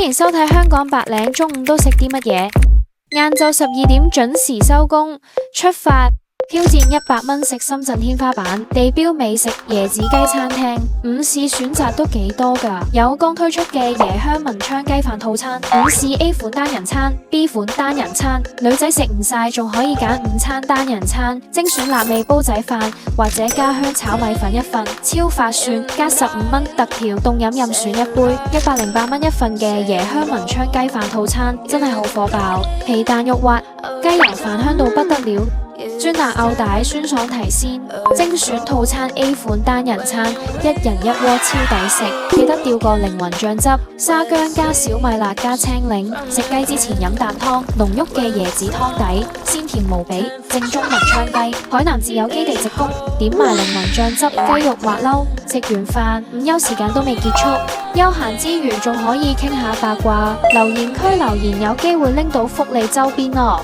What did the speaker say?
歡迎收睇香港白領中午都食啲乜嘢？晏晝12點準時收工，出發挑戰100蚊食深圳天花板地標美食椰子雞餐廳。午市選擇都幾多㗎，有剛推出嘅椰香文昌雞飯套餐，午市 A 款單人餐、B 款單人餐，女仔食唔晒仲可以揀午餐單人餐，精選辣味煲仔飯或者家鄉炒米粉一份，超划算，加15蚊特調凍飲任選一杯，108蚊一份嘅椰香文昌雞飯套餐真係好火爆，皮蛋肉滑，雞油飯香到不得了。酸辣牛帶酸爽提鮮，精選套餐 A 款單人餐，一人一鍋超抵食，記得調個靈魂醬汁，沙薑加小米辣加青檸，食雞之前飲啖湯，濃郁嘅椰子湯底，鮮甜無比，正宗文昌雞。海南自有基地直供，點埋靈魂醬汁，雞肉滑溜。食完飯，午休時間都未結束，休閒之餘仲可以傾下八卦，留言區留言有機會拎到福利周邊哦。